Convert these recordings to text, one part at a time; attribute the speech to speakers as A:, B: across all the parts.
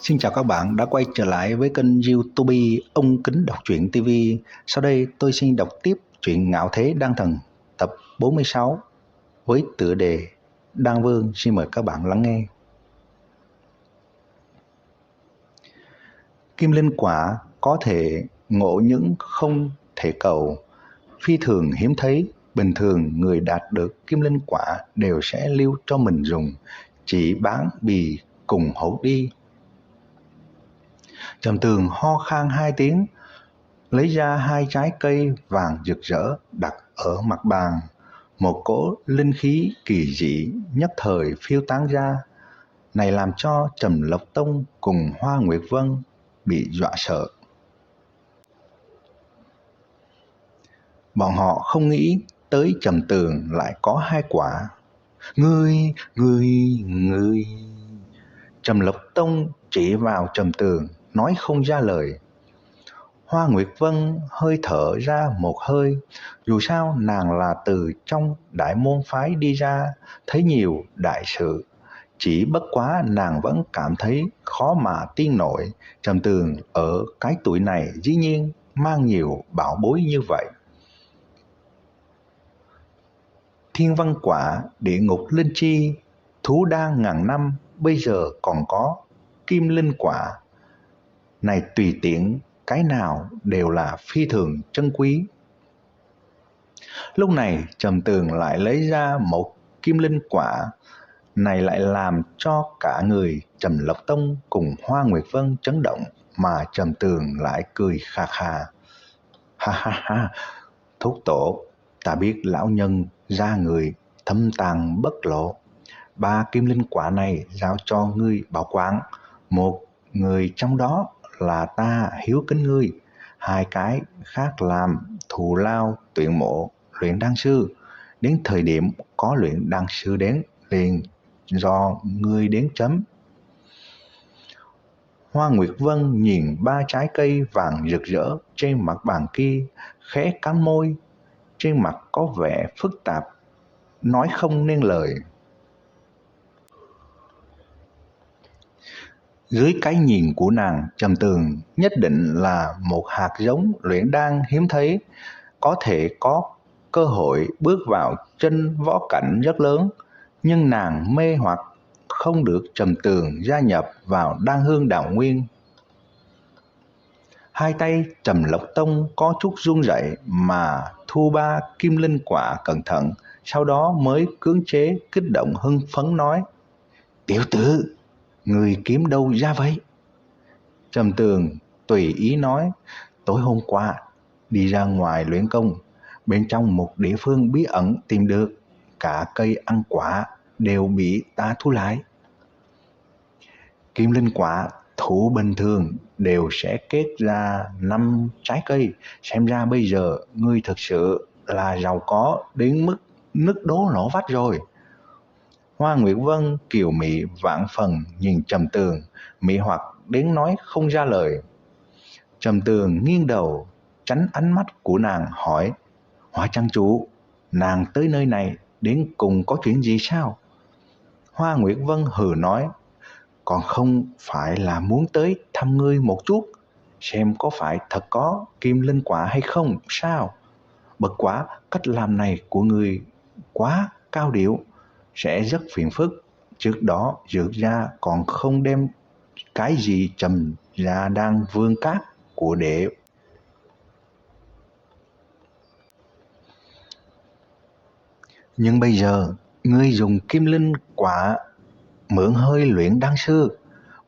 A: Xin chào các bạn đã quay trở lại với kênh YouTube Ông Kính Đọc Truyện TV. Sau đây tôi xin đọc tiếp truyện Ngạo Thế Đan Thần tập 46 với tựa đề Đan Vương. Xin mời các bạn lắng nghe. Kim linh quả có thể ngộ những không thể cầu, phi thường hiếm thấy. Bình thường người đạt được kim linh quả đều sẽ lưu cho mình dùng, chỉ bán bì cùng hổ đi. Trầm Tường ho khan 2 tiếng, lấy ra 2 trái cây vàng rực rỡ đặt ở mặt bàn. Một cỗ linh khí kỳ dị nhất thời phiêu tán ra, này làm cho Trầm Lộc Tông cùng Hoa Nguyệt Vân bị dọa sợ. Bọn họ không nghĩ tới Trầm Tường lại có 2 quả. Ngươi. Trầm Lộc Tông chỉ vào Trầm Tường, nói không ra lời. Hoa Nguyệt Vân hơi thở ra một hơi, dù sao nàng là từ trong đại môn phái đi ra, thấy nhiều đại sự. Chỉ bất quá nàng vẫn cảm thấy khó mà tin nổi, Trầm Tường ở cái tuổi này dĩ nhiên mang nhiều bảo bối như vậy. Thiên văn quả, địa ngục linh chi, thú đan ngàn năm, bây giờ còn có kim linh quả. Này tùy tiện cái nào đều là phi thường trân quý. Lúc này Trầm Tường lại lấy ra một kim linh quả, này lại làm cho cả người Trầm Lộc Tông cùng Hoa Nguyệt Vân chấn động, mà Trầm Tường lại cười khà khà. Ha, thúc tổ, ta biết lão nhân ra người thâm tàng bất lộ. 3 kim linh quả này giao cho ngươi bảo quản, một người trong đó là ta hiếu kính ngươi, 2 cái khác làm thù lao tuyển mộ luyện đan sư. Đến thời điểm có luyện đan sư đến liền do ngươi đến chấm. Hoa Nguyệt Vân nhìn 3 trái cây vàng rực rỡ trên mặt bàn kia, khẽ cắn môi, trên mặt có vẻ phức tạp, nói không nên lời. Dưới cái nhìn của nàng, Trầm Tường nhất định là một hạt giống luyện đan hiếm thấy, có thể có cơ hội bước vào chân võ cảnh rất lớn, nhưng nàng mê hoặc không được Trầm Tường gia nhập vào Đan Hương Đào Nguyên. 2 tay Trầm Lộc Tông có chút run rẩy mà thu 3 kim linh quả cẩn thận, sau đó mới cưỡng chế kích động hưng phấn nói: "Tiểu tử, người kiếm đâu ra vậy?" Trầm Tường tùy ý nói: "Tối hôm qua đi ra ngoài luyện công, bên trong một địa phương bí ẩn tìm được, cả cây ăn quả đều bị ta thu lại. Kim linh quả thủ bình thường đều sẽ kết ra 5 trái cây, xem ra bây giờ ngươi thực sự là giàu có đến mức nứt đố nổ vách rồi." Hoa Nguyệt Vân kiều mị vạn phần nhìn Trầm Tường, mị hoặc đến nói không ra lời. Trầm Tường nghiêng đầu tránh ánh mắt của nàng hỏi: "Hoa trang chủ, nàng tới nơi này đến cùng có chuyện gì sao?" Hoa Nguyệt Vân hừ nói: "Còn không phải là muốn tới thăm ngươi một chút, xem có phải thật có kim linh quả hay không sao? Bất quá cách làm này của ngươi quá cao điệu, sẽ rất phiền phức. Trước đó Dược gia còn không đem cái gì Trầm gia đang vương cát của đệ. Nhưng bây giờ ngươi dùng kim linh quả mượn hơi luyện đan sư,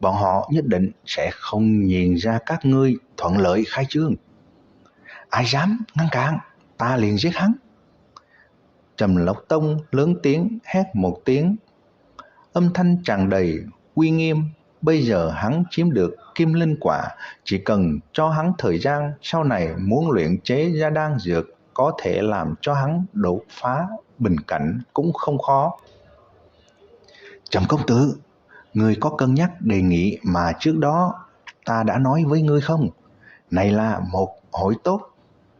A: bọn họ nhất định sẽ không nhìn ra các ngươi thuận lợi khai trương. Ai dám ngăn cản, ta liền giết hắn." Trầm Lộc Tông lớn tiếng hét một tiếng, âm thanh tràn đầy uy nghiêm. Bây giờ hắn chiếm được kim linh quả, chỉ cần cho hắn thời gian, sau này muốn luyện chế ra đan dược có thể làm cho hắn đột phá bình cảnh cũng không khó. "Trầm công tử, ngươi có cân nhắc đề nghị mà trước đó ta đã nói với ngươi không? Này là một hội tốt,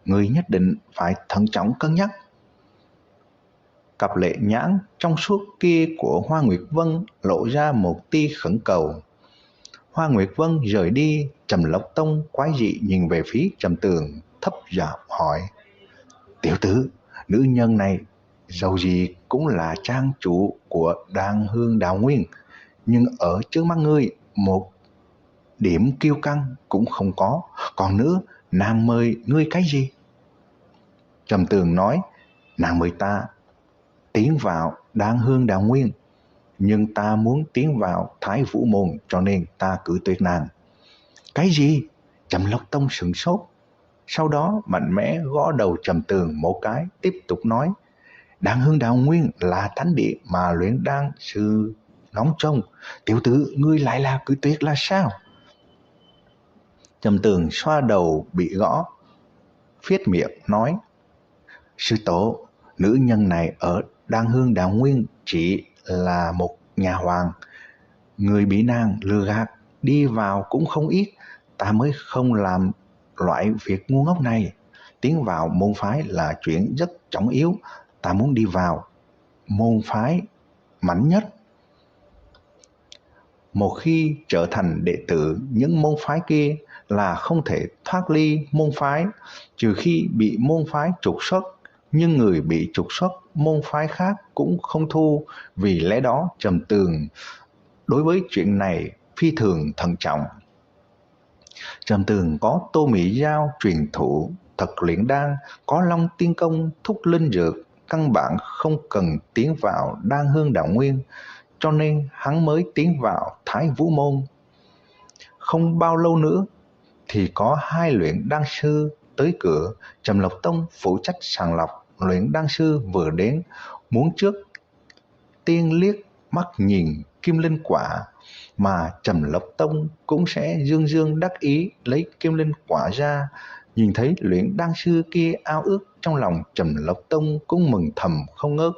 A: ngươi nhất định phải thận trọng cân nhắc." Cặp lệ nhãn trong suốt kia của Hoa Nguyệt Vân lộ ra một tia khẩn cầu. Hoa Nguyệt Vân rời đi, Trầm Lộc Tông quái dị nhìn về phía Trầm Tường, thấp giọng hỏi: Tiểu tử, nữ nhân này dầu gì cũng là trang chủ của Đan Hương Đạo Nguyên, nhưng ở trước mắt ngươi một điểm kiêu căng cũng không có, còn nữa nàng mời ngươi cái gì? Trầm Tường nói: Nàng mời ta tiến vào Đan Hương Đạo Nguyên, nhưng ta muốn tiến vào Thái Vũ Môn, cho nên ta cự tuyệt nàng. Cái gì? Trầm Lộc Tông sửng sốt, sau đó mạnh mẽ gõ đầu Trầm Tường một cái, tiếp tục nói: Đan Hương Đạo Nguyên là thánh địa mà luyện đan sư ngóng trông, tiểu tử ngươi lại là cự tuyệt là sao? Trầm Tường xoa đầu bị gõ, phiết miệng nói: Sư tổ, nữ nhân này ở Đan Hương Đạo Nguyên chỉ là một nhà hoàng, người bị nàng lừa gạt đi vào cũng không ít, ta mới không làm loại việc ngu ngốc này. Tiến vào môn phái là chuyện rất trọng yếu, ta muốn đi vào môn phái mạnh nhất. Một khi trở thành đệ tử những môn phái kia là không thể thoát ly môn phái, trừ khi bị môn phái trục xuất, nhưng người bị trục xuất môn phái khác cũng không thu, vì lẽ đó Trầm Tường đối với chuyện này phi thường thận trọng. Trầm Tường có Tô Mỹ Giao truyền thụ thật luyện đan, có Long Tiên Công thúc linh dược, căn bản không cần tiến vào Đan Hương Đạo Nguyên, cho nên hắn mới tiến vào Thái Vũ Môn. Không bao lâu nữa thì có 2 luyện đan sư tới cửa. Trầm Lộc Tông phụ trách sàng lọc, luyện đan sư vừa đến muốn trước tiên liếc mắt nhìn kim linh quả, mà Trầm Lộc Tông cũng sẽ dương dương đắc ý lấy kim linh quả ra. Nhìn thấy luyện đan sư kia ao ước, trong lòng Trầm Lộc Tông cũng mừng thầm không ngớt.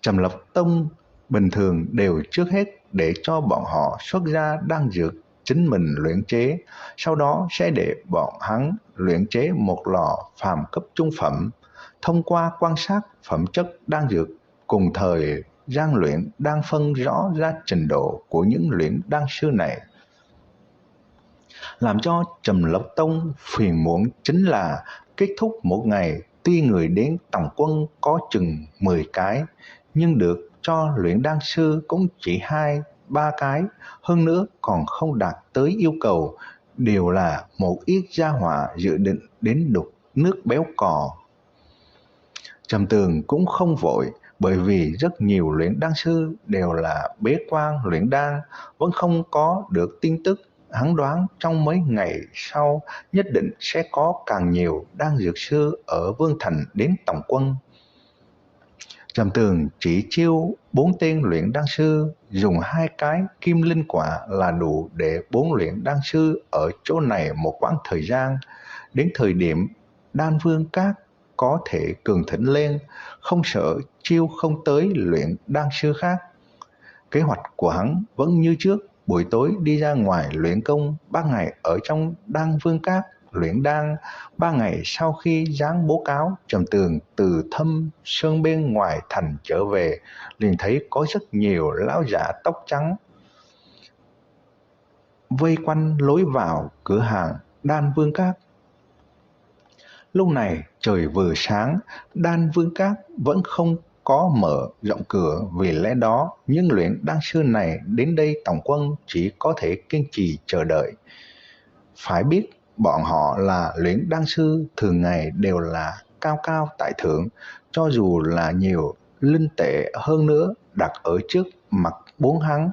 A: Trầm Lộc Tông bình thường đều trước hết để cho bọn họ xuất ra đan dược chính mình luyện chế, sau đó sẽ để bọn hắn luyện chế một lò phàm cấp trung phẩm. Thông qua quan sát phẩm chất đan dược, cùng thời gian luyện đang phân rõ ra trình độ của những luyện đan sư này. Làm cho Trầm Lộc Tông phiền muộn chính là kết thúc một ngày, tuy người đến tổng quân có chừng 10 cái, nhưng được cho luyện đan sư cũng chỉ 2-3 cái, hơn nữa còn không đạt tới yêu cầu, đều là một ít gia hỏa dự định đến đục nước béo cò. Trầm Tường cũng không vội, bởi vì rất nhiều luyện đan sư đều là bế quan luyện đan, vẫn không có được tin tức. Hắn đoán trong mấy ngày sau nhất định sẽ có càng nhiều đan dược sư ở Vương Thành đến tổng quân. Trầm Tường chỉ chiêu 4 tên luyện đan sư, dùng 2 cái kim linh quả là đủ để 4 luyện đan sư ở chỗ này một quãng thời gian. Đến thời điểm Đan Vương Các có thể cường thịnh lên, không sợ chiêu không tới luyện đan sư khác. Kế hoạch của hắn vẫn như trước, buổi tối đi ra ngoài luyện công, 3 ngày ở trong Đan Vương Các luyện đan. 3 ngày sau khi dán bố cáo, Trầm Tường từ Thâm Sơn bên ngoài thành trở về, liền thấy có rất nhiều lão giả tóc trắng vây quanh lối vào cửa hàng Đan Vương Các. Lúc này trời vừa sáng, Đan Vương Các vẫn không có mở rộng cửa, vì lẽ đó những luyện đan sư này đến đây tổng quân chỉ có thể kiên trì chờ đợi. Phải biết bọn họ là luyện đan sư, thường ngày đều là cao cao tại thượng, cho dù là nhiều linh tệ hơn nữa đặt ở trước mặt 4 hắn,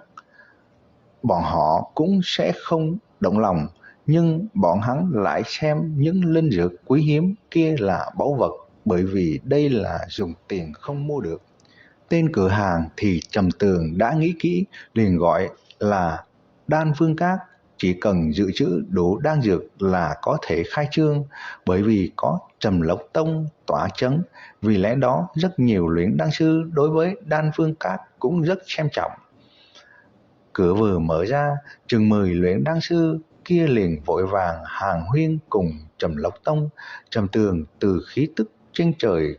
A: bọn họ cũng sẽ không động lòng, nhưng bọn hắn lại xem những linh dược quý hiếm kia là báu vật, bởi vì đây là dùng tiền không mua được. Tên cửa hàng thì Trầm Tường đã nghĩ kỹ, liền gọi là Đan Vương Các, chỉ cần dự trữ đủ đan dược là có thể khai trương, bởi vì có Trầm Lộc Tông tỏa chấn, vì lẽ đó rất nhiều luyện đan sư đối với Đan Vương Các cũng rất xem trọng. Cửa vừa mở ra, chừng 10 luyện đan sư kia liền vội vàng hàng huyên cùng Trầm Lộc Tông. Trầm Tường từ khí tức trên trời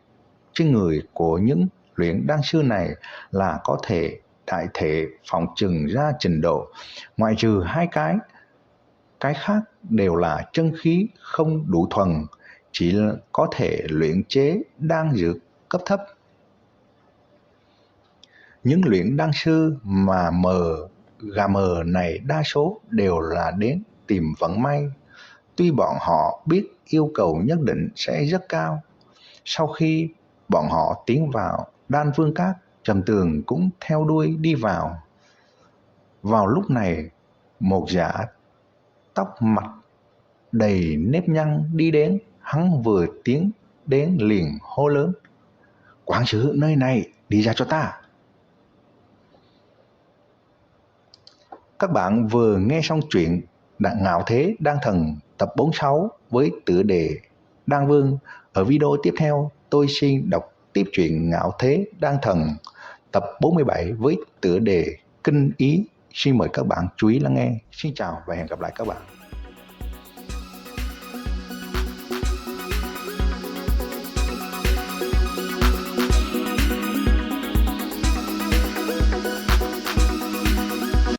A: trên người của những luyện đan sư này là có thể đại thể phỏng chừng ra trình độ, ngoại trừ hai cái khác đều là chân khí không đủ thuần, chỉ có thể luyện chế đan dược cấp thấp. Những luyện đan sư mà gà mờ này đa số đều là đến tìm vận may, tuy bọn họ biết yêu cầu nhất định sẽ rất cao. Sau khi bọn họ tiến vào Đan Vương Các, Trầm Tường cũng theo đuôi đi vào. Vào lúc này, một gã tóc mặt đầy nếp nhăn đi đến, hắn vừa tiến đến liền hô lớn: "Quản sự nơi này, đi ra cho ta!" Các bạn vừa nghe xong chuyện Ngạo Thế Đan Thần tập 46 với tựa đề Đan Vương. Ở video tiếp theo, tôi xin đọc tiếp truyện Ngạo Thế Đan Thần tập 47 với tựa đề Kinh Ý. Xin mời các bạn chú ý lắng nghe. Xin chào và hẹn gặp lại các bạn.